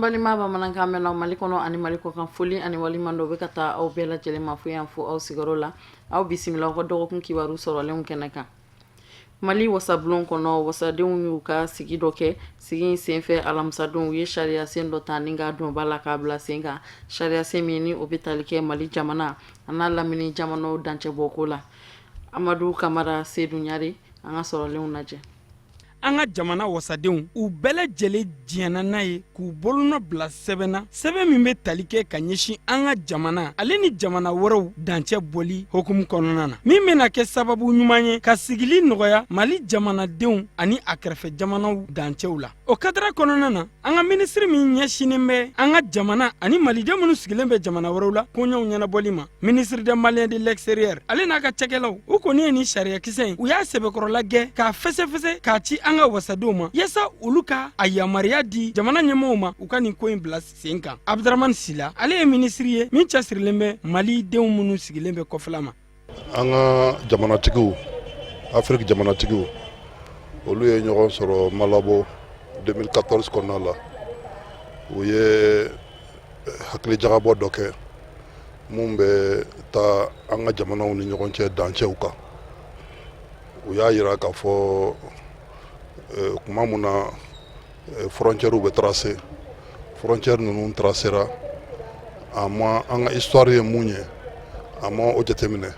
balima bamanankan mɛnna Mali kɔnɔ ani Mali kɔkan foli ani waliɲuman dɔ bɛ ka taa aw bɛɛ lajɛlen ma fo yan fo aw sigiyɔrɔ la aw bisimila aw ka dɔgɔkun kibaru sɔrɔlenw kɛnɛ kan. Mali wasabulon kɔnɔ wasadenw y'u ka sigi dɔ kɛ sigi in senfɛ alamisadenw u ye sariya sen dɔ ta ni ka donba la k'a bila sen kan sariya sen min ni o bɛ tali kɛ Mali jamana a n'a lamini jamanaw dancɛ bɔko la. Amadu Kamara Seydou Ɲare an ka sɔrɔlenw lajɛ. An ka jamana wasadenw u bɛɛ lajɛlen diɲɛna n'a ye k'u bolonɔ bila sɛbɛnna sɛbɛn min bɛ tali kɛ ka ɲɛsin an ka jamana ale ni jamana wɛrɛw dancɛ bɔli hokumu kɔnɔna na min bɛna kɛ sababu ɲuman ye ka sigili nɔgɔya Mali jamanadenw ani a kɛrɛfɛ jamanaw dancɛw la. O kadara kɔnɔna na an ka minisiri min ɲɛsinen bɛ an ka jamana ani malidenw minnu sigilen bɛ jamana wɛrɛw la koɲɛw ɲɛnabɔli ma ministre des Maliens de l'extérieur ale n'a ka cakɛlaw u kɔni ye ni sariya kisɛ in u y'a sɛbɛkɔrɔla gɛ k'a fɛsɛfɛsɛ k'a ci an ka wasadenw ma yasa olu ka a yamariya di jamana ɲɛmɔgɔw ma u ka nin ko in bila sen kan. Abdurahmane Sila ale ye minisiri ye min cɛsirilen bɛ malidenw minnu sigilen bɛ kɔfɛla ma. An ka jamanatigiw Afrique jamanatigiw olu ye ɲɔgɔn sɔrɔ Malabo 2014 kɔnɔna la u ye hakilijagabɔ dɔ kɛ mun bɛ taa an ka jamanaw ni ɲɔgɔn cɛ dancɛw kan. U y'a yira k'a fɔ kuma mun na frontières bɛ tracer frontières ninnu tracera a ma an ka histoire ye mun ye a ma o jateminɛ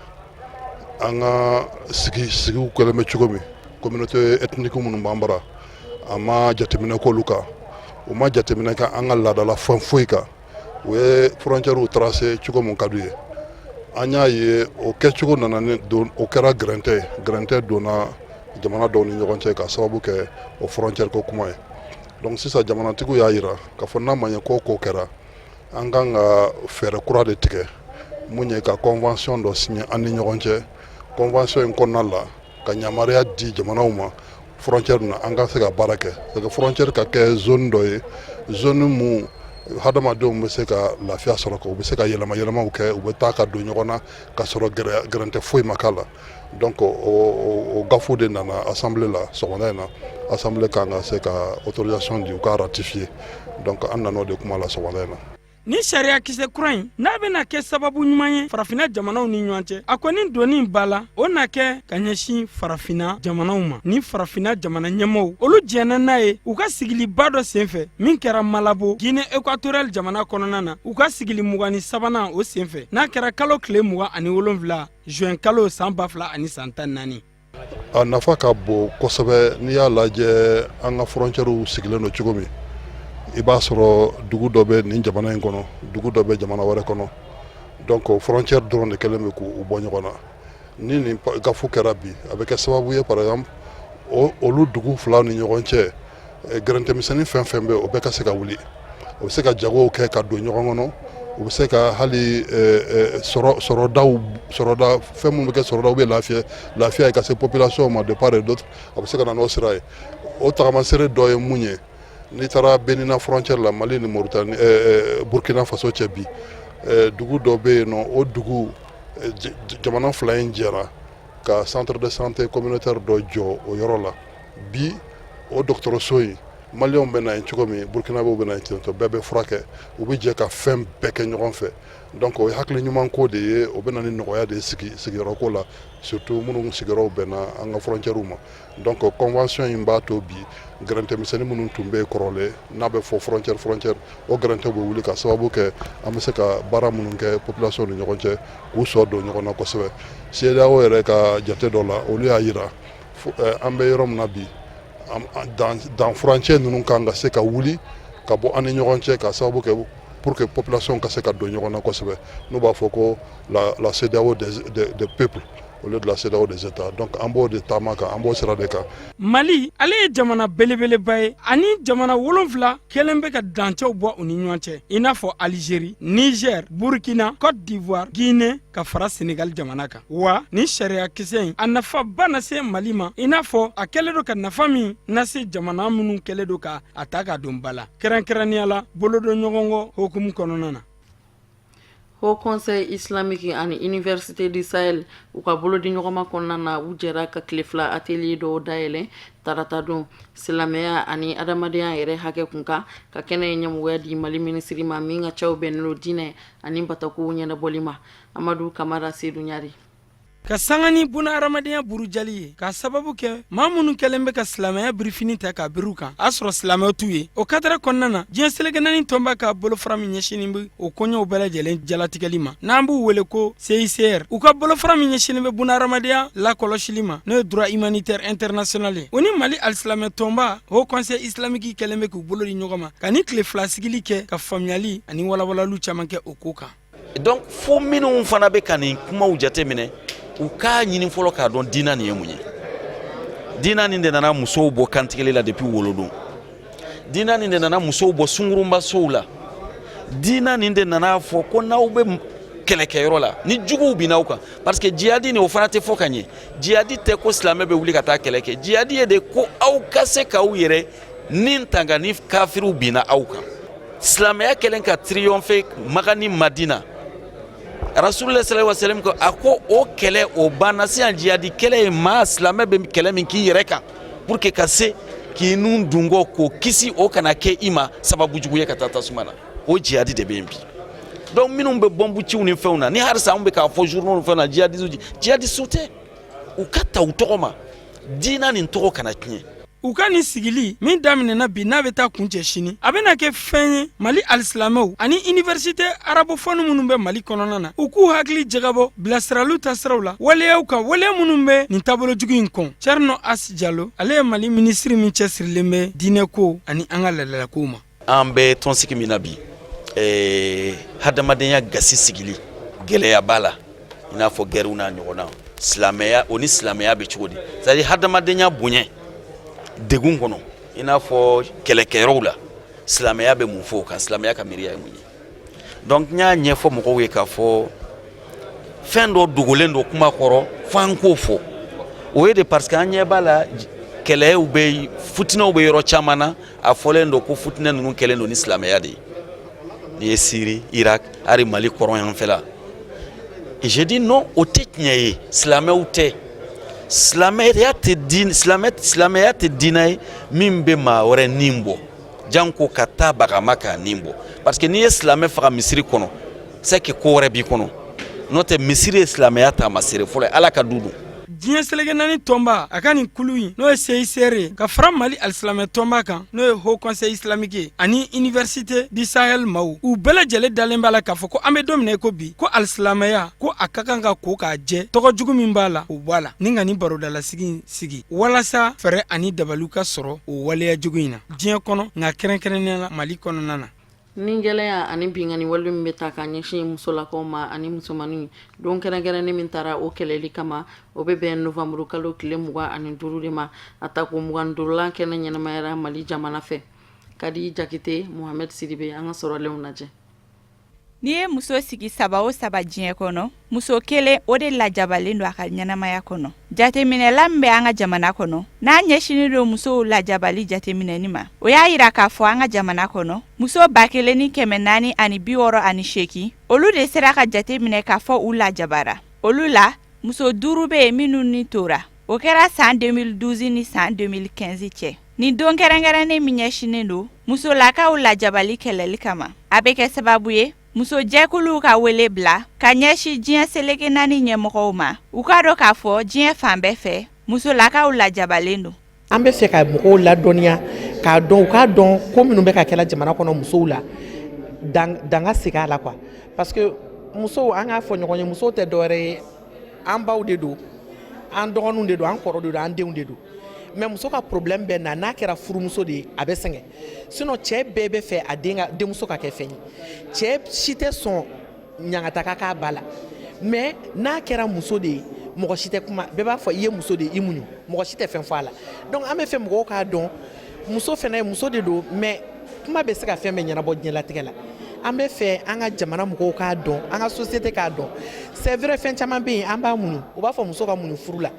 an ka sigiw kɛlen bɛ cogo min communauté ethnique minnu b'an bara a ma jateminɛ k'olu kan u ma jateminɛ ka an ka laadala fɛn foyi kan u ye frontières tracer cogo mun ka d'u ye an y'a ye o kɛcogo nana ni o kɛra gɛrɛntɛ donna jamana dɔw ni ɲɔgɔn cɛ ka sababu kɛ o frontière ko kuma ye. Donc sisan jamanatigiw y'a yira k'a fɔ n'a ma ɲɛ ko kɛra an kan ka fɛɛrɛ kura de tigɛ mun ye ka convention dɔ signé an ni ɲɔgɔn cɛ convention in kɔnɔna la ka yamaruya di jamanaw ma frontière na an ka se ka baara kɛ c'est que frontière ka kɛ zone dɔ ye zone mun hadamadenw bɛ se ka lafiya sɔrɔ u bɛ se ka yɛlɛmaw kɛ u bɛ taa ka don ɲɔgɔn na ka sɔrɔ gɛrɛntɛ foyi ma k'a la. Donc o gafu de nana assemblée la sɔgɔmada in na assemblée kan ka se ka autorisation di u ka ratifier donc an nan'o de kuma la sɔgɔmada in na. Ni sariya kisɛ kura in n'a bɛna kɛ sababu ɲuman ye farafina jamanaw ni ɲɔgɔn cɛ a kɔni donni b'a la o na kɛ ka ɲɛsin farafina jamanaw ma ni farafina jamana ɲɛmɔgɔw olu jɛnna n'a ye u ka sigiliba dɔ senfɛ min kɛra Malabo Guinée équatoriale jamana kɔnɔna na u ka sigili 23nan o senfɛ n'a kɛra kalo tile 27 juin kalo san 2014. A nafa ka bon kosɛbɛ n'i y'a lajɛ an ka frontières sigilen don cogo min i b'a sɔrɔ dugu dɔ bɛ nin jamana in kɔnɔ dugu dɔ bɛ jamana wɛrɛ kɔnɔ donc frontière dɔrɔn de kɛlen bɛ k'u bɔ ɲɔgɔn na ni nin gafu kɛra bi a bɛ kɛ sababu ye par exemple olu dugu fila ni ɲɔgɔn cɛ gɛrɛntɛmisɛnnin fɛn fɛn bɛ o bɛɛ ka se ka wuli o bɛ se ka jagow kɛ ka don ɲɔgɔn kɔnɔ u bɛ se ka hali sɔrɔda fɛn minnu bɛ kɛ sɔrɔdaw bɛ lafiya ye ka se population ma de part et d'autre a bɛ se ka na n'o sira ye o tagamasere dɔ ye mun ye n'i taara Benina frontière la Mali ni Mauritanie Burkina Faso cɛ bi dugu dɔ bɛ yen nɔ o dugu jamana fila in jɛra ka centre de santé communautaire dɔ jɔ o yɔrɔ la bi o dɔgɔtɔrɔso in Maliens bɛ na yen cogo min Burkinabéw bɛ na yen ten tɔ bɛɛ bɛ furakɛ u bɛ jɛ ka fɛn bɛɛ kɛ ɲɔgɔn fɛ donc o ye hakili ɲuman ko de ye o bɛ na ni nɔgɔya de ye sigiyɔrɔ ko la surtout minnu sigiyɔrɔw bɛnna an ka frontières ma donc convention in b'a to bi gɛrɛntɛmisɛnnin minnu tun bɛ kɔrɔlen n'a bɛ fɔ frontière o gɛrɛntɛ bɛ wuli ka sababu kɛ an bɛ se ka baara minnu kɛ population ni ɲɔgɔn cɛ k'u sɔ don ɲɔgɔn na kosɛbɛ. CEDEAO yɛrɛ ka jate dɔ la olu y'a yira an bɛ yɔrɔ min na bi dan furancɛ ninnu kan ka se ka wuli ka bɔ an ni ɲɔgɔn cɛ ka sababu kɛ pour que population ka se ka don ɲɔgɔn na kosɛbɛ n'u b'a fɔ ko la CEDEAO des peuples au lieu de la CEDEAO des États. Donc an b'o de taama kan an b'o sira de kan. Mali ale ye jamana belebeleba ye ani jamana 7 kɛlen bɛ ka dancɛw bɔ u ni ɲɔgɔn cɛ i n'a fɔ Algérie, Niger, Burkina, Côte d'Ivoire, Guinée ka fara Sénégal jamana kan wa ni sariya kisɛ in a nafaba na se Mali ma i n'a fɔ a kɛlen do ka nafa min na se jamana minnu kɛlen do ka a ta ka don ba la kɛrɛnkɛrɛnnenya la bolodon ɲɔgɔn kɔ hokumu kɔnɔna na. Haut Conseil islamique ani Université du Sahel u ka bolo di ɲɔgɔn ma kɔnɔna na u jɛra ka tile fila atelier dɔw dayɛlɛ tarata don silamɛya ani adamadenya yɛrɛ hakɛ kun kan ka kɛnɛ ɲɛmɔgɔya di Mali minisiri ma min ka cɛw bɛnnen don diinɛ ani batakow ɲɛnabɔli ma. Amadu Kamara Seydou Ɲari. Ka sangani buna hadamadenya burujali ye ka sababu kɛ maa minnu kɛlen bɛ ka silamɛya birifini ta ka biriw kan a sɔrɔ silamɛw t'u ye o kadara kɔnɔna na diɲɛ seleke naani tɔnba ka bolofara min ɲɛsinin bɛ o koɲɛw bɛɛ lajɛlen jalatigɛli ma n'an b'u wele ko CICR u ka bolofara min ɲɛsinin bɛ buna hadamadenya lakɔlɔsili ma n'o ye droit humanitaire international ye o ni Mali alisilamɛ tɔnba Haut Conseil islamique kɛlen bɛ k'u bolo di ɲɔgɔn ma ka ni tile fila sigili kɛ ka faamuyali ani walawalalu caman kɛ o ko kan. Donc fo minnu fana bɛ ka nin kumaw jate minɛ u k'a ɲini fɔlɔ k'a dɔn diina nin ye mun ye. Diina nin de nana musow bɔ kantigɛli la depuis wolodon. Diina nin de nana musow bɔ sungurunbasow la. Diina nin de nana fɔ ko n'aw bɛ kɛlɛkɛyɔrɔ la ni juguw bin n'aw kan parce que jihadi nin o fana tɛ fɔ ka ɲɛ. Jihadi tɛ ko silamɛ bɛ wuli ka taa kɛlɛ kɛ. Jihadi ye de ko aw ka se k'aw yɛrɛ nin tanga ni kafiriw binna aw kan. Silamɛya kɛlen ka triompher Maka ni Madina. Rasulullah sallallahu alaihi wasallam ko ako o kɛlɛ o banna sisan jihadi kɛlɛ ye maa silamɛ bɛ kɛlɛ min k'i yɛrɛ kan pour que ka se k'i nun dungo k'o kisi o kana kɛ i ma sababu jugu ye ka taa tasuma na o jihadi de bɛ yen bi. Donc minnu bɛ bɔnbu ciw ni fɛnw na ni halisa anw bɛ k'a fɔ journaux ni fɛnw na jihadisw tɛ u ka ta u tɔgɔ ma diina nin tɔgɔ kana tiɲɛ. U ka ni sigili min daminɛna bi n'a bɛ taa kuncɛ sini a bɛna kɛ fɛn ye Mali alisilamɛw ani université arabophone minnu bɛ Mali kɔnɔna na u k'u hakili jagabɔ bilasiraliw ta siraw la waleyaw kan waleya minnu bɛ nin taabolojugu in kɔn. Thierno As Diallo ale ye Mali minisiri min cɛsirilen bɛ diinɛko ani an ka laadalakow ma. An bɛ tɔnsigi min na bi hadamadenya gasi sigili gɛlɛya b'a la i n'a fɔ gɛriw n'a ɲɔgɔnna silamɛya o ni silamɛya bɛ cogo di c'est-à-dire hadamadenya bonya degun kɔnɔ i n'a fɔ kɛlɛkɛyɔrɔw la silamɛya bɛ mun fɔ o kan silamɛya ka miiriya ye mun ye. Donc n y'a ɲɛfɔ mɔgɔw ye k'a fɔ fɛn dɔ dogolen don kuma kɔrɔ fo an k'o fɔ o ye de parce que an ɲɛ b'a la kɛlɛw bɛ futinɛw bɛ yɔrɔ caman na a fɔlen don ko futinɛ ninnu kɛlen don ni silamɛya de ye n'i ye Syrie Irak hali Mali kɔrɔn yan fɛ la et je dis non o tɛ tiɲɛ ye silamɛw tɛ. Silamɛya tɛ diina ye min bɛ maa wɛrɛ nin bɔ janko ka taa bagama k'a nin bɔ parce que n'i ye silamɛ faga misiri kɔnɔ c'est que ko wɛrɛ b'i kɔnɔ n'o tɛ misiri ye silamɛya taamasere fɔlɔ ye Ala ka du don. Diɲɛ seleke naani tɔnba a ka nin kulu in n'o ye CICR ye ka fara Mali alisilamɛ tɔnba kan n'o ye Haut Conseil islamique ye ani Université du Sahel maaw u bɛɛ lajɛlen dalen b'a la k'a fɔ ko an bɛ don min na ko bi ko alisilamɛya ko a ka kan ka ko k'a jɛ tɔgɔ jugu min b'a la o bɔ a la ni ka nin barodalasigi in sigi walasa fɛɛrɛ ani dabaliw ka sɔrɔ o waleya jugu in na diɲɛ kɔnɔ nka kɛrɛnkɛrɛnnenya la Mali kɔnɔna na. Ni gɛlɛya ani bingani wale min bɛ ta ka ɲɛsin musolakaw ma ani musomaninw don kɛrɛnkɛrɛnnen min taara o kɛlɛli kama o bɛ bɛn novembre kalo tile 25 de ma a ta ko 25 kɛnɛ ɲɛnamayara Mali jamana fɛ. Kadi Jakite Mohamed Sidibe an ka sɔrɔlenw lajɛ. N'i ye muso sigi saba o saba diɲɛ kɔnɔ muso kelen o de lajabalen don a ka ɲɛnamaya kɔnɔ. Jateminɛla min bɛ an ka jamana kɔnɔ n'a ɲɛsinin don musow lajabali jateminɛni ma o y'a yira k'a fɔ an ka jamana kɔnɔ muso 1468 olu de sera ka jateminɛ k'a fɔ u lajabara. Olu la muso 5 bɛ yen minnu ni tora o kɛra san 2012 ni san 2015 cɛ. Ni don kɛrɛnkɛrɛnnen min ɲɛsinin don musolakaw lajabali kɛlɛli kama a bɛ kɛ sababu ye muso jɛkuluw ka wele bila ka ɲɛsi diɲɛ seleke naani ɲɛmɔgɔw ma u k'a dɔn k'a fɔ diɲɛ fan bɛɛ fɛ musolakaw lajabalen don. An bɛ fɛ ka mɔgɔw ladɔnniya k'a dɔn u k'a dɔn ko minnu bɛ ka kɛla jamana kɔnɔ musow la danga segin a la quoi parce que musow an k'a fɔ ɲɔgɔn ye musow tɛ dɔwɛrɛ ye an baw de don an dɔgɔninw de don an kɔrɔ de don an denw de don mais muso ka problème bɛ na n'a kɛra furumuso de ye a bɛ sɛgɛn sinon cɛ bɛɛ bɛ fɛ a denmuso ka kɛ fɛn ye cɛ si tɛ sɔn ɲagataka k'a ba la mais n'a kɛra muso de ye mɔgɔ si tɛ kuma bɛɛ b'a fɔ i ye muso de i muɲu mɔgɔ si tɛ fɛn fɔ a la donc an bɛ fɛ mɔgɔw k'a dɔn muso fɛnɛ ye muso de don mais kuma bɛ se ka fɛn bɛɛ ɲɛnabɔ diɲɛlatigɛ la an bɛ fɛ an ka jamana mɔgɔw k'a dɔn an ka société k'a dɔn c'est vrai fɛn caman bɛ yen an b'a muɲu u b'a fɔ muso ka muɲu furu la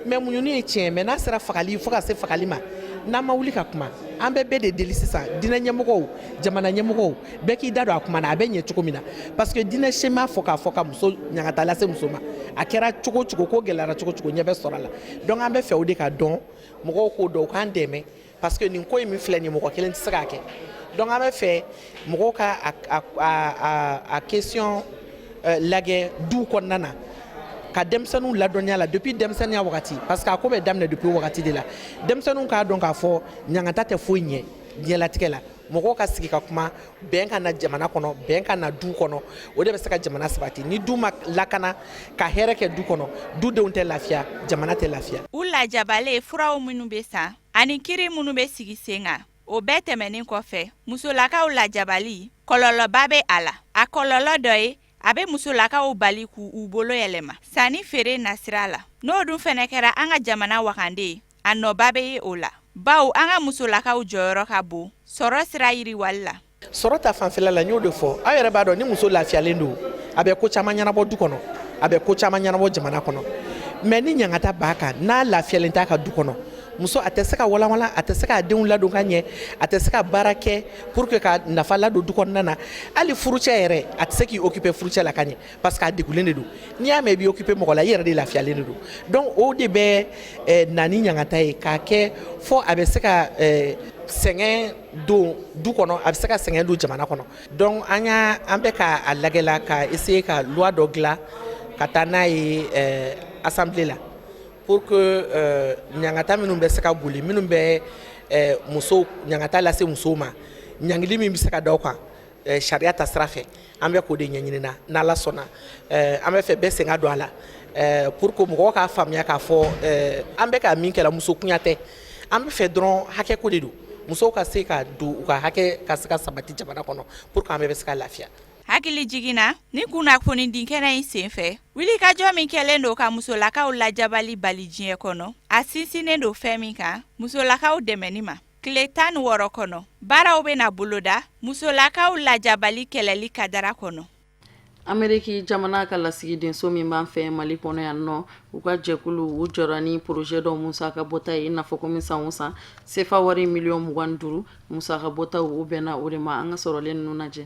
mais muɲuni ye tiɲɛ mais n'a sera fagali fo ka se fagali ma n'an ma wuli ka kuma an bɛɛ de deli sisan diinɛ ɲɛmɔgɔw jamana ɲɛmɔgɔw bɛɛ k'i da don a kuma na a bɛ ɲɛ cogo min na parce que diinɛ si m'a fɔ k'a fɔ ka muso ɲagata lase muso ma a kɛra cogo cogo ko gɛlɛyara cogo cogo ɲɛ bɛ sɔrɔ a la donc an bɛ fɛ o de ka dɔn mɔgɔw k'o dɔn u k'an dɛmɛ parce que nin ko in min filɛ nin mɔgɔ kelen tɛ se k'a kɛ donc an bɛ fɛ mɔgɔw ka a question lagɛ duw kɔnɔna na ka denmisɛnninw ladɔnniya la depuis denmisɛnniya wagati parce que a ko bɛ daminɛ depuis wagati de la denmisɛnninw k'a dɔn k'a fɔ ɲangata tɛ foyi ɲɛ diɲɛlatigɛ la mɔgɔw ka sigi ka kuma bɛn ka na jamana kɔnɔ bɛn ka na du kɔnɔ o de bɛ se ka jamana sabati ni du ma lakana ka hɛrɛ kɛ du kɔnɔ dudenw tɛ lafiya jamana tɛ lafiya u lajabalen furaw minnu bɛ san ani kiri minnu bɛ sigi sen kan o bɛɛ tɛmɛnen kɔfɛ musolakaw lajabali kɔlɔlɔba bɛ a la a kɔlɔlɔ dɔ ye a bɛ musolakaw bali k'u bolo yɛlɛma sanni feere nasira la n'o dun fɛnɛ kɛra an ka jamana wakande ye a nɔba bɛ ye o la bawo an ka musolakaw jɔyɔrɔ ka bon sɔrɔ sira yiriwali la sɔrɔ ta fanfɛla la n y'o de fɔ aw yɛrɛ b'a dɔn ni muso lafiyalen don a bɛ ko caman ɲɛnabɔ du kɔnɔ a bɛ ko caman ɲɛnabɔ jamana kɔnɔ mais ni ɲangata b'a kan n'a lafiyalen t'a ka du kɔnɔ muso a tɛ se ka walawala a tɛ se k'a denw ladon ka ɲɛ a tɛ se ka baara kɛ pour que ka nafa ladon du kɔnɔna na hali furucɛ yɛrɛ a tɛ se k'i occuper furucɛ la ka ɲɛ parce que a degulen de don n'i y'a mɛn i b'i occuper mɔgɔ la i yɛrɛ de lafiyalen de don donc o de bɛ na ni ɲangata ye k'a kɛ fo a bɛ se ka sɛgɛn don du kɔnɔ a bɛ se ka sɛgɛn don jamana kɔnɔ donc an bɛ k'a lagɛ la ka essayer ka loi dɔ dilan ka taa n'a ye assemblée la pour que ɲangata minnu bɛ se ka boli minnu bɛ muso ɲangata lase musow ma ɲangili min bɛ se ka da o kan sariya ta sira fɛ an bɛ k'o de ɲɛɲinina n'Ala sɔnna an bɛ fɛ bɛɛ sen ka don a la pour que mɔgɔw k'a faamuya k'a fɔ an bɛ ka min kɛla muso kunya tɛ an bɛ fɛ dɔrɔn hakɛ ko de don musow ka se ka don u ka hakɛ ka se ka sabati jamana kɔnɔ pour que an bɛɛ bɛ se ka lafiya hakili jiginna ni kunnafoni dinkɛnɛ in sen fɛ wulikajɔ min kɛlen don ka musolakaw lajabali bali diɲɛ kɔnɔ a sinsinnen don fɛn min kan musolakaw dɛmɛni ma tile 16 kɔnɔ baaraw bɛna boloda musolakaw lajabali kɛlɛli kadara kɔnɔ Ameriki jamana ka lasigidenso min b'an fɛ Mali kɔnɔ yan nɔ u ka jɛkulu u jɔra ni projet dɔ musaka bɔta ye i n'a fɔ komi san o san sefa wari miliyɔn 25 musaka bɔtaw o bɛnna o de ma an ka sɔrɔlen ninnu lajɛ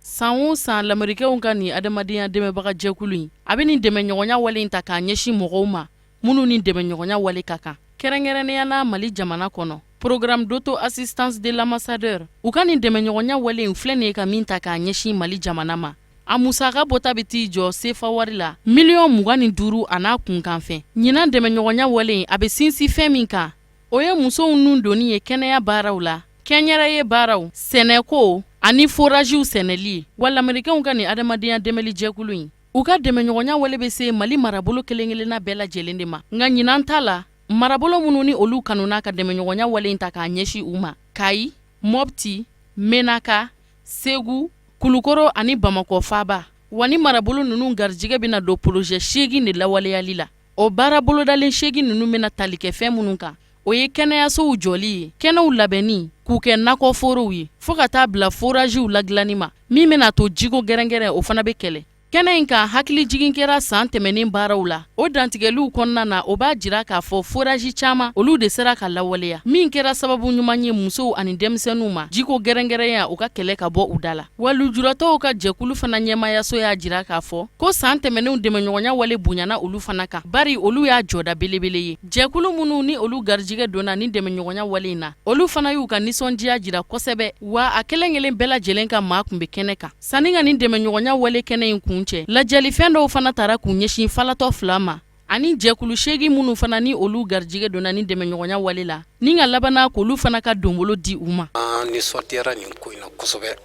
san o san lamɛrikɛnw ka nin adamadenya dɛmɛbaga jɛkulu in a bɛ nin dɛmɛɲɔgɔnya wale in ta k'a ɲɛsin mɔgɔw ma minnu nin dɛmɛɲɔgɔnya wale ka kan kɛrɛnkɛrɛnnenya la Mali jamana kɔnɔ programme d'auto-assistance de l'ambassadeur u ka nin dɛmɛɲɔgɔnya wale in filɛ nin ye ka min ta k'a ɲɛsin Mali jamana ma a musaka bɔta bɛ t'i jɔ sefa wari la miliyɔn 25 a n'a kunkan fɛn ɲinan dɛmɛɲɔgɔnya wale in a bɛ sinsin fɛn min kan o ye musow nun donni ye kɛnɛya baaraw la kɛnyɛrɛye baaraw sɛnɛko ani forajiw sɛnɛli ye wa lamɛrikɛnw ka nin adamadenya dɛmɛli jɛkulu in u ka dɛmɛɲɔgɔnya wale bɛ se Mali marabolo kelen-kelenna bɛɛ lajɛlen de ma nka ɲinan ta la marabolo minnu ni olu kanuna ka dɛmɛɲɔgɔnya wale in ta k'a ɲɛsin u ma Kayi Mopti Menaka Segu Kulukoro ani Bamakɔ faaba wa ni marabolo ninnu garijɛgɛ bɛna don projet 8 de lawaleyali la o baara bolodalen 8 ninnu bɛna tali kɛ fɛn minnu kan o ye kɛnɛyasow jɔli ye kɛnɛw labɛnni k'u kɛ nakɔforow ye fo ka taa bila forajiw ladilanni ma min bɛna to jiko gɛrɛngɛrɛ o fana bɛ kɛlɛ kɛnɛ in kan hakili jigin kɛra san tɛmɛnen baaraw la o dantigɛliw kɔnɔna na o b'a jira k'a fɔ foraji caman olu de sera ka lawaleya min kɛra sababu ɲuman ye musow ani denmisɛnninw ma jiko gɛrɛngɛrɛnya u ka kɛlɛ ka bɔ u da la wa lujuratɔw ka jɛkulu fana ɲɛmayaso y'a jira k'a fɔ ko san tɛmɛnenw dɛmɛɲɔgɔnya wale bonyana olu fana kan bari olu y'a jɔda belebele ye jɛkulu minnu ni olu garijɛgɛ donna ni dɛmɛɲɔgɔnya wale in na olu fana y'u ka nisɔndiya jira kosɛbɛ wa a kelen-kelen bɛɛ lajɛlen ka maa kun bɛ kɛnɛ kan sanni ka nin dɛmɛɲɔgɔnya wale kɛnɛ in kun cɛ lajɛlifɛn dɔw fana tara k'u ɲɛsin falatɔ 2 ma ani jɛkulu 8 minnu fana ni olu garijɛgɛ donna ni dɛmɛɲɔgɔnya wale la ni ka labana k'olu fana ka donbolo di u ma ni sortira nin ko in na kosɛbɛ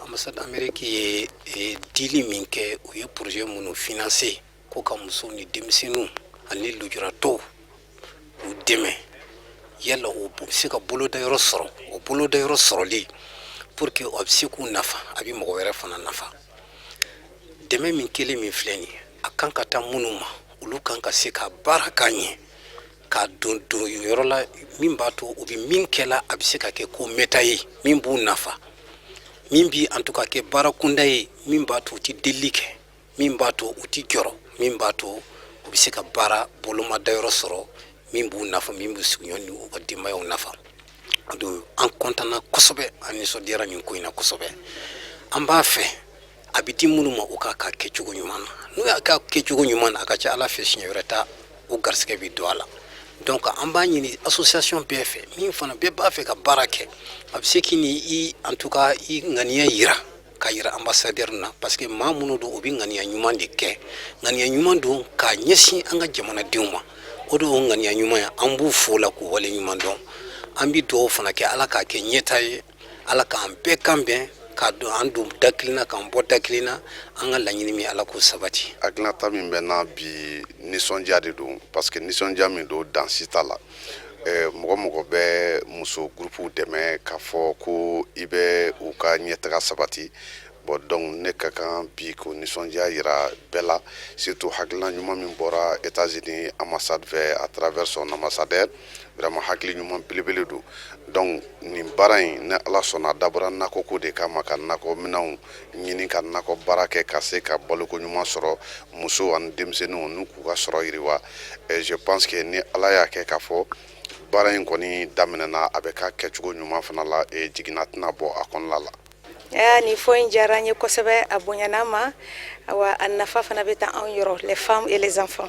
ambassade Amérique ye dili min kɛ o ye projet minnu financer ko ka musow ni denmisɛnninw ani lujuratɔw u dɛmɛ yala o bɛ se ka bolodayɔrɔ sɔrɔ o bolodayɔrɔ sɔrɔli pour que o bɛ se k'u nafa a bɛ mɔgɔ wɛrɛ fana nafa dɛmɛ min kelen min filɛ nin a kan ka taa minnu ma olu kan ka se ka baara ka ɲɛ ka don yɔrɔ la min b'a to u bɛ min kɛla a bɛ se ka kɛ ko mɛta ye min b'u nafa min bi en tout cas kɛ baara kunda ye min b'a to u tɛ delili kɛ min b'a to u tɛ jɔrɔ min b'a to u bɛ se ka baara bolomadayɔrɔ sɔrɔ min b'u nafa min b'u sigiɲɔgɔn ni u ka denbayaw nafa donc an kɔntana kosɛbɛ an nisɔndiyara nin ko in na kosɛbɛ an b'a fɛ a bɛ di minnu ma u k'a ka kɛcogo ɲuman na n'u y'a ka kɛcogo ɲuman na a ka ca ala fɛ siɲɛ wɛrɛ ta o garisɛgɛ bɛ don a la donc an b'a ɲini association bɛɛ fɛ min fana bɛɛ b'a fɛ ka baara kɛ a bɛ se k'i ni en tout cas i ŋaniya yira ka yira ambassadeur na parce que maa minnu don u bɛ ŋaniya ɲuman de kɛ ŋaniya ɲuman don k'a ɲɛsin an ka jamanadenw ma o de y'o ŋaniya ɲuman ye an b'u fo la k'u wale ɲuman dɔn an bɛ dugawu fana kɛ ala k'a kɛ ɲɛta ye ala k'an bɛɛ kan bɛn k'a dɔn an don da kelen na k'an bɔ da kelen na an ka laɲini min ala k'o sabati hakilinata min bɛ na bi nisɔndiya de don parce que nisɔndiya min don dansi t'a la mɔgɔ mɔgɔ bɛ muso gurupuw dɛmɛ k'a fɔ ko i bɛ u ka ɲɛtaga sabati bon donc ne ka kan bi ko nisɔndiya yira bɛɛ la surtout hakilina ɲuman min bɔra États-Unis ambassade fɛ à travers son ambassadeur vraiment hakili ɲuman belebele don donc nin baara in ne ala sɔnna dabɔra nakɔ ko de kama ka nakɔ minɛnw ɲini ka nakɔ baara kɛ ka se ka baloko ɲuman sɔrɔ muso ani denmisɛnninw n'u k'u ka sɔrɔ yiriwa je pense que ni ala y'a kɛ k'a fɔ baara in kɔni daminɛna a bɛ ka kɛcogo ɲuman fana la jiginna tɛna bɔ a kɔnɔna la. Ni fo in diyara n ye kosɛbɛ a bonyana ma wa a nafa fana bɛ taa anw yɔrɔ les femmes et les enfants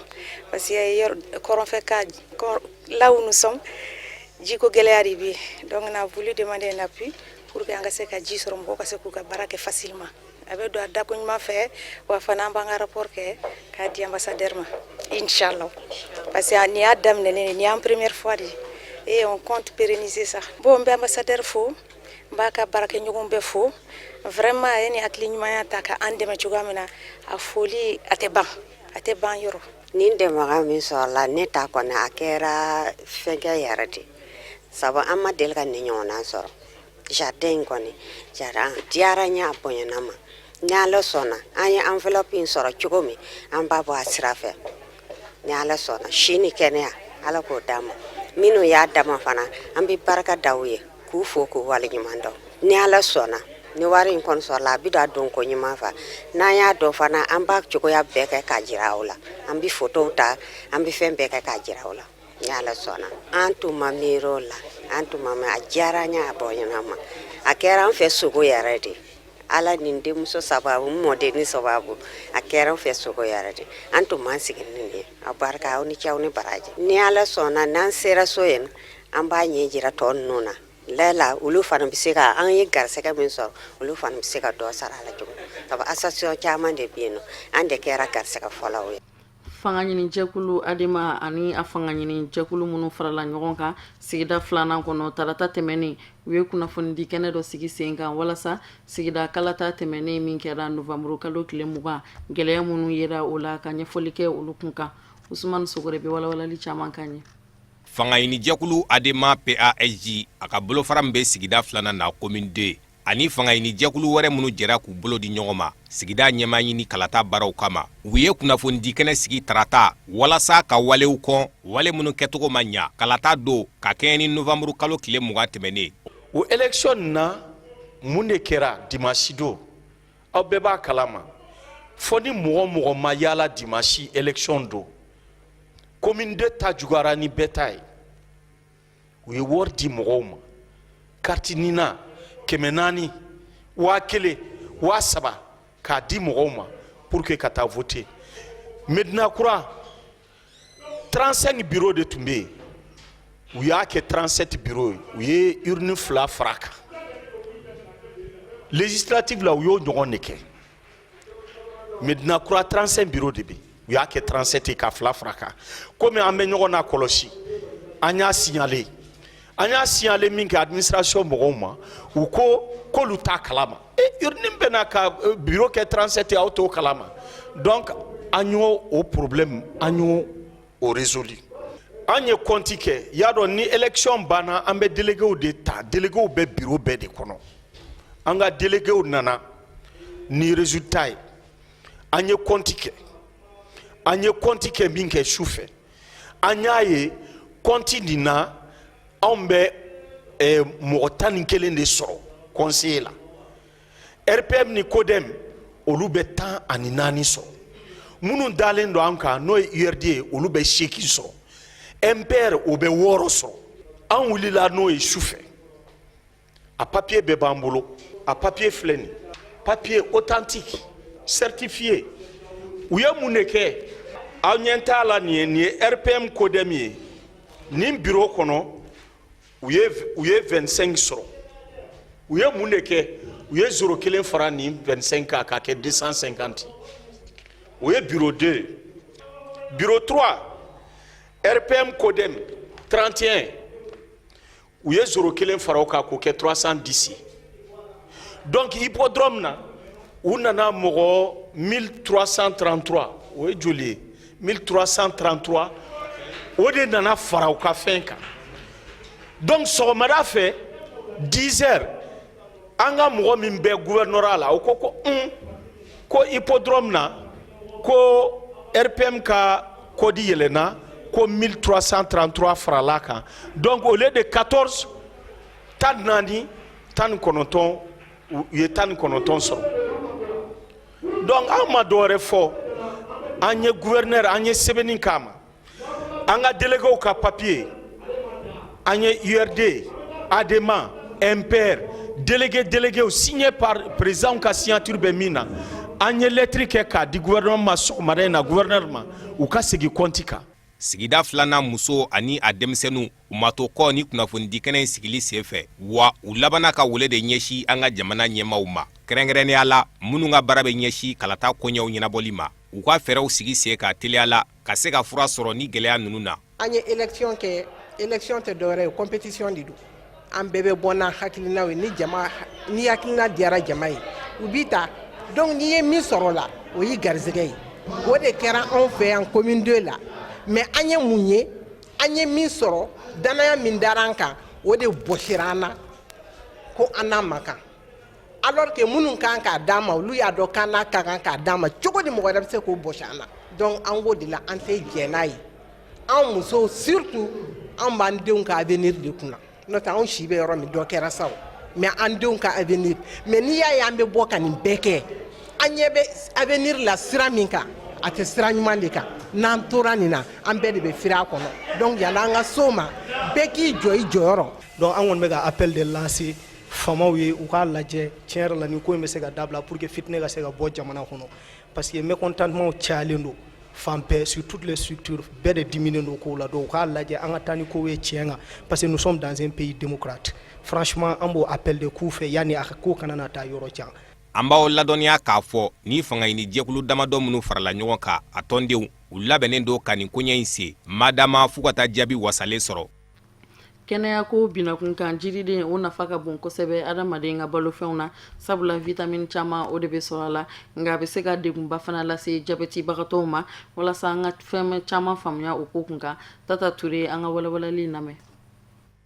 parce que kɔrɔnfɛ ka là où nous sommes jiko gɛlɛya de bɛ yen donc on a voulu demander un appui pour que an ka se ka ji sɔrɔ mɔgɔw ka se k'u ka baara kɛ facilement a bɛ don a dako ɲuman fɛ wa fana an b'an ka rapport kɛ k'a di ambassadeur ma inchallah parce que nin y'a daminɛlen nin y'an première fois de et on compte pérenniser ça bon n bɛ ambassadeur fo n b'a ka baarakɛɲɔgɔn bɛɛ fo vraiment a ye nin hakili ɲumanya ta ka an dɛmɛ cogoya min na a foli a tɛ ban yɔrɔ nin dɛmɛbaga min sɔrɔla ne ta kɔni a kɛra fɛnkɛ yɛrɛ de sabu an ma deli ka nin ɲɔgɔnna sɔrɔ jardin kɔni diyara n ye a bonyana ma ni ala sɔnna an ye enveloppe in sɔrɔ cogo min an b'a bɔ a sira fɛ ni ala sɔnna si ni kɛnɛya ala k'o d'a ma minnu y'a dama fana an bɛ barika da u ye k'u fo k'u waleɲuman dɔn ni ala sɔnna ni wari in kɔni sɔrɔla a bɛ don a don ko ɲuman fɛ n'an y'a dɔn fana an b'a cogoya bɛɛ kɛ k'a jira aw la an bɛ photow ta an bɛ fɛn bɛɛ kɛ k'a jira aw la ni ala sɔnna an tun ma miiri o la an tun ma mɛn a diyara n ye a bɔnyana ma a kɛra an fɛ sogo yɛrɛ de ala nin denmuso sababu n mɔdenni sababu a kɛra an fɛ sogo yɛrɛ de an tun m'an sigi ni nin ye a barika aw ni ce aw ni baraji ni ala sɔnna n'an sera so yen an b'a ɲɛ jira tɔ ninnu na lala olu fana bɛ se ka an ye garisɛgɛ min sɔrɔ olu fana bɛ se ka dɔ sara a la cogo sabu association caman de bɛ yen nɔ an de kɛra garisɛgɛ fɔlɔw ye fanga ɲini jɛkulu adema ani a fanga ɲini jɛkulu minnu farala ɲɔgɔn kan sigida filanan kɔnɔ tarata tɛmɛnen u ye kunnafoni di kɛnɛ dɔ sigi sen kan walasa sigida kalata tɛmɛnen min kɛra novembre kalo tile 20 gɛlɛya minnu yera o la ka ɲɛfɔli kɛ olu kun kan Usman Sogore bɛ walawalali caman kan ye fanga ɲini jɛkulu adema PASJ a ka bolofara min bɛ sigida filanan na commune 2 ani fanga ɲini jɛkulu wɛrɛ minnu jɛra k'u bolo di ɲɔgɔn ma sigida ɲɛmaa ɲini kalata baaraw kama u ye kunnafoni di kɛnɛ sigi tarata walasa ka walew kɔn wale minnu kɛcogo ma ɲa kalata don ka kɛɲɛ ni novembre kalo tile 20 tɛmɛnen o élection na mun de kɛra dimanche don aw bɛɛ b'a kalama fɔ ni mɔgɔ ma yala dimanche élection don commune 2 ta jugara ni bɛɛ ta ye u ye wari di mɔgɔw ma carte nina 400 1000 1000 k'a di mɔgɔw ma pour que ka taa voter Medina Kura 35 bureaux de tun bɛ yen u y'a kɛ 37 bureaux u ye urne 2 fara kan législative la u y'o ɲɔgɔn de kɛ Medina Kura 35 bureaux de bɛ u y'a kɛ 37 ka 2 fara kan komi an bɛ ɲɔgɔn na kɔlɔsi an y'a signaler min kɛ administration mɔgɔw ma u ko k'olu t'a kalama urne bɛna ka bureau kɛ 37 aw t'o kalama donc an y'o o problème an y'o o résolu an ye compte kɛ y'a dɔn ni élection banna an bɛ déléguéw de ta déléguéw bɛ bureau bɛɛ de kɔnɔ an ka déléguéw nana ni résultat ye an ye compte kɛ min kɛ sufɛ an y'a ye compte nin na anw bɛ mɔgɔ 11 de sɔrɔ conseiller la RPM ni CODEM olu bɛ 14 sɔrɔ minnu dalen don an kan n'o ye URD olu bɛ 8 sɔrɔ MPR o bɛ 6 sɔrɔ an wulila n'o ye sufɛ a papier bɛɛ b'an bolo a papier filɛ nin papier authentique certifié u ye mun de kɛ aw ɲɛ t'a la nin ye RPM codem ye nin bureau kɔnɔ u ye 25 sɔrɔ u ye mun de kɛ u ye 0 fara nin 25 kan k'a kɛ 250 o ye bureau 2 bureau 3 RPM codem 31 u ye 0 fara o kan k'o kɛ 310 donc hippodrome na u nana mɔgɔ 1333 o ye joli ye 1333 o de nana fara u ka fɛn kan donc sɔgɔmada fɛ 10 heures an ka mɔgɔ min bɛ gouvernorat la o ko hippodrome na ko RPM ka kodi yɛlɛna ko 1333 farala kan donc au lieu de 14 tan naani tan kɔnɔntɔn u ye tan kɔnɔntɔn sɔrɔ donc an ma dɔwɛrɛ fɔ an ye gouverneur an ye sɛbɛnni k'a ma an ka délégués ka papier an ye URD ADEMA MPR délégués signé par président ka signature bɛ min na an ye lettre kɛ k'a di gouvernement ma sɔgɔmada in na gouverneur ma u ka segin compte kan sigida filanan muso ani a denmisɛnninw u ma to kɔ ni kunnafonidi kɛnɛ in sigili senfɛ wa u labana ka wele de ɲɛsi an ka jamana ɲɛmaw ma kɛrɛnkɛrɛnnenya la minnu ka baara bɛ ɲɛsi kalata koɲɛw ɲɛnabɔli ma u ka fɛɛrɛw sigi sen ka teliya la ka se ka fura sɔrɔ ni gɛlɛya ninnu na an ye élection kɛ élection tɛ dɔwɛrɛ ye compétition de don an bɛɛ bɛ bɔ n'a hakilinaw ye ni hakilina diyara jama ye u b'i ta donc n'i ye min sɔrɔ la o y'i garisɛgɛ ye o de kɛra anw fɛ yan commune 2 la mais an ye mun ye an ye min sɔrɔ danaya min dara an kan o de bɔsira an na ko an n'a man kan alors que minnu kan k'a d'an ma olu y'a dɔn k'an n'a ka kan k'a d'an ma cogo di mɔgɔ wɛrɛ bɛ se k'o bɔsi an na donc an k'o de la an tɛ jɛn n'a ye an musow surtout an b'an denw ka avenir de kunna n'o tɛ anw si bɛ yɔrɔ min dɔ kɛra sa o mais an denw ka avenir mais n'i y'a ye an bɛ bɔ ka nin bɛɛ kɛ an ɲɛ bɛ avenir la sira min kan a tɛ sira ɲuman de kan n'an tora nin na an bɛɛ de bɛ firi a kɔnɔ donc yan'an ka s'o ma bɛɛ k'i jɔ i jɔyɔrɔ donc an kɔni bɛ ka appel de lancer famaw ye u k'a lajɛ tiɲɛ yɛrɛ la nin ko in bɛ se ka dabila pour que fitinɛ ka se ka bɔ jamana kɔnɔ parce que mécontentement cayalen don fan bɛɛ sur toutes les structures bɛɛ de diminen don kow la donc u k'a lajɛ an ka taa ni kow ye tiɲɛ kan parce que nous sommes dans un pays démocrate franchement an b'o appel de k'u fɛ yanni a ko kana na taa yɔrɔ jan an b'aw ladɔnniya k'a fɔ ni fanga ɲini jɛkulu damadɔ minnu farala ɲɔgɔn kan a tɔndenw u labɛnnen don ka nin koɲɛ in se madama f'u ka taa jaabi wasalen sɔrɔ kɛnɛya ko binakun kan jiriden o nafa ka bon kosɛbɛ adamaden ka balofɛnw na sabula vitamine caman o de bɛ sɔrɔ a la nka a bɛ se ka degunba fana lase jabɛtibagatɔw ma walasa an ka fɛn caman faamuya o ko kun kan Tata Ture an ka walawalali lamɛn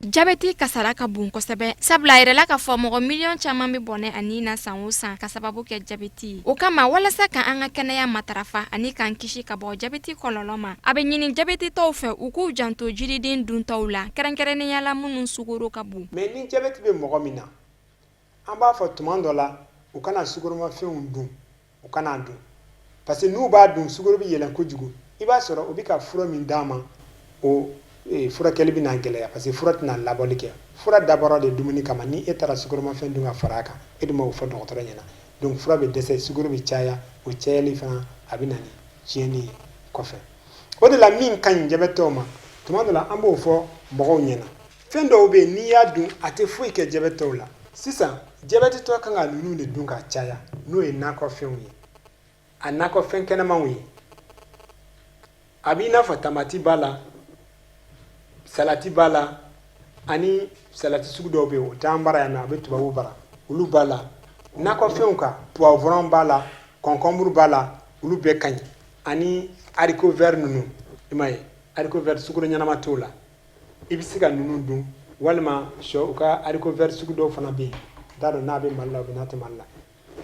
jabɛti kasara ka bon kosɛbɛ sabula a yɛrɛla k'a fɔ mɔgɔ miliyɔn caman bɛ bɔnɛ ani na san o san ka sababu kɛ jabɛti ye o kama walasa ka an ka kɛnɛya matarafa ani k'an kisi ka bɔ jabɛti kɔlɔlɔ ma a bɛ ɲini jabɛtitɔw fɛ u k'u janto jiriden duntaw la kɛrɛnkɛrɛnnenya la minnu sukaro ka bon mais ni jabɛti bɛ mɔgɔ min na an b'a fɔ tuma dɔ la u kana sukoromafɛnw dun u kana dun parce que n'u b'a dun sukaro bɛ yɛlɛn kojugu i b'a sɔrɔ u bɛ ka fura min d'a ma o furakɛli bɛ na gɛlɛya parce que fura tɛna labɔli kɛ fura dabɔra de dumuni kama ni e taara sukoromafɛn dun ka fara a kan e dun m'o fɔ dɔgɔtɔrɔ ɲɛna donc fura bɛ dɛsɛ sukaro bɛ caya o cayali fana a bɛ na ni tiɲɛni ye kɔfɛ o de la min ka ɲi jabɛtɔw ma tuma dɔ la an b'o fɔ mɔgɔw ɲɛna fɛn dɔw bɛ yen n'i y'a dun a tɛ foyi kɛ jabɛtɔw la sisan jabɛtitɔ kan ka ninnu de dun ka caya n'o ye nakɔfɛnw ye a nakɔfɛn kɛnɛmanw ye a b'i n'a fɔ tamati b'a la salati b'a la ani salati sugu dɔw bɛ yen o t'an bara yan nɔ a bɛ tubabu bara olu b'a la nakɔfɛnw kan poivron b'a la concombre b'a la olu bɛɛ ka ɲi ani haricot vert ninnu i m'a ye haricot vert sukaro ɲɛnama t'o la i bɛ se ka ninnu dun walima sɔ u ka haricot vert sugu dɔw fana bɛ yen n t'a dɔn n'a bɛ Mali la u bɛ n'a tɛ Mali la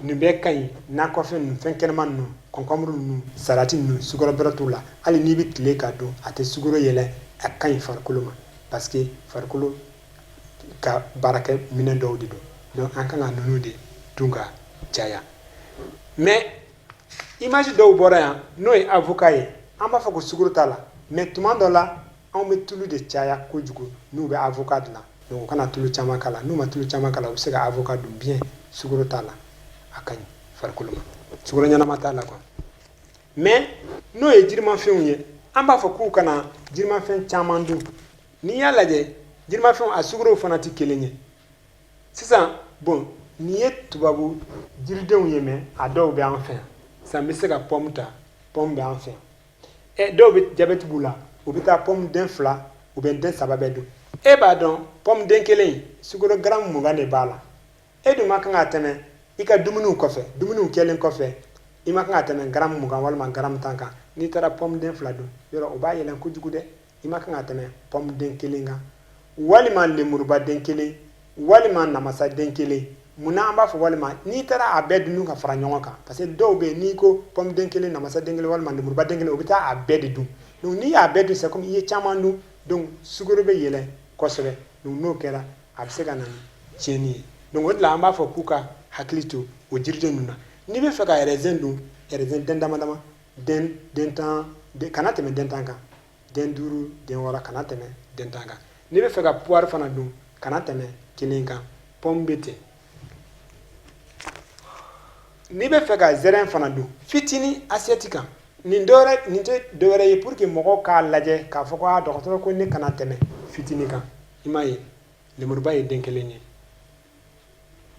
nin bɛɛ ka ɲi nakɔfɛn ninnu fɛn kɛnɛma ninnu concombre ninnu salati ninnu sukaro bɛrɛ t'o la hali n'i bɛ tile k'a dun a tɛ sukaro yɛlɛ a ka ɲi farikolo ma parce que farikolo ka baarakɛ minɛn dɔw de don donc an kan ka ninnu de dun ka caya mais image dɔw bɔra yan n'o ye avocat ye an b'a fɔ ko sukaro t'a la mais tuma dɔ la anw bɛ tulu de caya kojugu n'u bɛ avocat dilan donc u kana tulu caman k'a la n'u ma tulu caman k'a la u bɛ se ka avocat dun bien sukaro t'a la a ka ɲi farikolo ma sukaro ɲɛnama t'a la quoi mais n'o ye jirimafɛnw ye an b'a fɔ k'u kana jirimafɛn caman dun n'i y'a lajɛ jirimafɛnw a sukaro fana tɛ kelen ye sisan bon nin ye tubabu jiridenw ye mais a dɔw bɛ an fɛ yan sisan n bɛ se ka pomme ta pomme bɛ an fɛ yan dɔw bɛ diabète b'u la u bɛ taa pomme den 2 ou bien den 3 bɛɛ dun e b'a dɔn pomme den kelen sukaro gramme 20 de b'a la e dun ma kan ka tɛmɛ i ka dumuniw kɔfɛ dumuniw kɛlen kɔfɛ i ma kan ka tɛmɛ gramme 20 walima gramme 10 kan n'i taara pomme den 2 dun yɔrɔ o b'a yɛlɛn kojugu dɛ i ma kan ka tɛmɛ pomme den kelen kan walima lemuruba den kelen walima namasa den kelen munna an b'a fɔ walima n'i taara a bɛɛ dun ka fara ɲɔgɔn kan parce que dɔw bɛ yen n'i ko pomme den kelen namasa den kelen walima lemuruba den kelen o bɛ taa a bɛɛ de dun donc n'i y'a bɛɛ dun c'est comme i ye caman dun donc sukaro bɛ yɛlɛn kosɛbɛ donc n'o kɛra a bɛ se ka na ni tiɲɛni ye donc o de la an b'a fɔ k'u ka hakili to o jiriden ninnu na n'i bɛ fɛ ka raisin dun raisin den dama dama den 10 kana tɛmɛ den 10 kan den 5 den 6 kana tɛmɛ den 10 kan n'i bɛ fɛ ka poire fana dun kana tɛmɛ 1 kan pomme bɛ ten n'i bɛ fɛ ka zɛrɛn fana dun fitinin assiette kan nin tɛ dɔwɛrɛ ye pour que mɔgɔw k'a lajɛ k'a fɔ ko dɔgɔtɔrɔ ko ne kana tɛmɛ fitinin kan i m'a ye lemuruba ye den kelen ye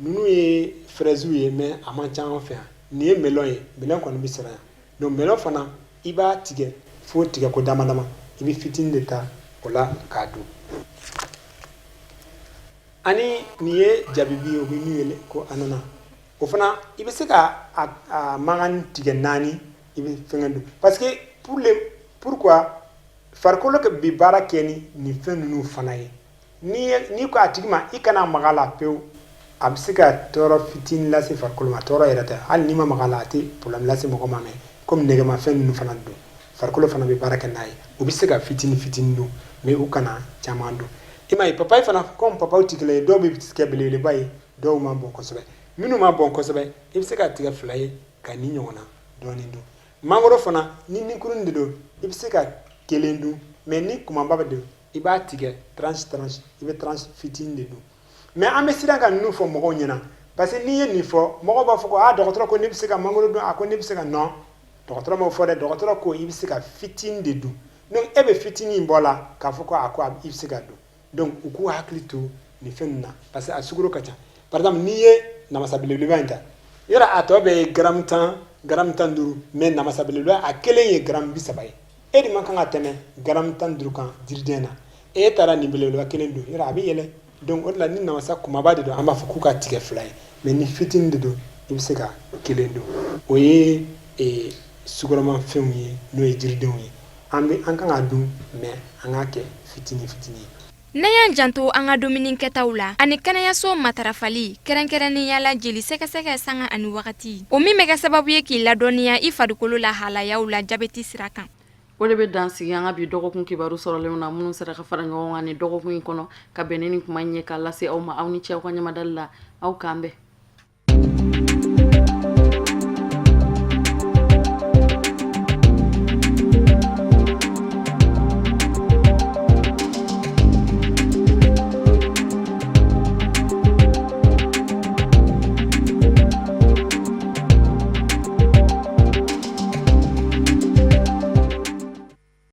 ninnu ye fraises ye mais a man ca an fɛ yan nin ye melon ye melon kɔni bɛ siran yan donc melon fana i b'a tigɛ fo tigɛ ko dama dama i bɛ fitinin de ta o la k'a dun ani nin ye jabibi ye o bɛ min wele ko ananas o fana i bɛ se ka a mankan tigɛ 4 i bɛ fɛngɛ dun parce que pourquoi farikolo bɛ baara kɛ ni nin fɛn ninnu fana ye n'i ko a tigi ma i kana maga la pewu a bɛ se ka tɔɔrɔ fitinin lase farikolo ma tɔɔrɔ yɛrɛ tɛ hali n'i ma maga la a tɛ problème lase mɔgɔ ma mais comme nɛgɛmafɛn ninnu fana dun farikolo fana bɛ baara kɛ n'a ye u bɛ se ka fitinin dun mais u kana caman dun i m'a ye papaye fana comme papaye tɛ kelen ye dɔw bɛ kɛ belebeleba ye dɔw ma bɔn kosɛbɛ minnu ma bɔn kosɛbɛ i bɛ se ka tigɛ 2 ye ka ni ɲɔgɔnna dɔɔnin dun mangoro fana ni nikurunin de don i bɛ se ka 1 dun mais ni kumaba bɛ don i b'a tigɛ tranche i bɛ tranche fitinin de dun mais an bɛ siran ka ninnu fɔ mɔgɔw ɲɛna parce que n'i ye nin fɔ mɔgɔw b'a fɔ ko dɔgɔtɔrɔ ko ne bɛ se ka mangoro dun a ko ne bɛ se ka non dɔgɔtɔrɔ m'o fɔ dɛ dɔgɔtɔrɔ ko i bɛ se ka fitinin de dun donc e bɛ fitinin bɔ la k'a fɔ ko i bɛ se ka dun donc u k'u hakili to nin fɛn ninnu na parce que a sukaro ka ca par exemple n'i ye namasa belebeleba in ta yɔrɔ a tɔ bɛɛ ye gramme 10 gramme 15 mais namasa belebeleba a kelen ye gramme 30 ye e de man kan ka tɛmɛ gramme 15 kan jiriden na e taara nin belebeleba kelen dun yɔrɔ a bɛ yɛlɛ donc o de la ni namasa kumaba de don an b'a fɔ k'u ka tigɛ 2 ye mais ni fitinin de don i bɛ se ka 1 dun o ye sukaromafɛnw ye n'o ye jiridenw ye an kan ka dun mais an k'a kɛ fitinin fitinin ye. Ne y'an janto an ka dumuni kɛtaw la ani kɛnɛyaso matarafali kɛrɛnkɛrɛnnenya la jeli sɛgɛsɛgɛ sanga ani wagati o min bɛ kɛ sababu ye k'i ladɔnniya i farikolo la halayaw la jabɛti sira kan. O de bɛ dansigi an ka bi dɔgɔkun kibaru sɔrɔlenw na minnu sera ka fara ɲɔgɔn kan ni dɔgɔkun in kɔnɔ ka bɛn ni kuma ɲɛ k'a lase aw ma aw ni cɛw ka ɲamadali la aw k'an bɛn.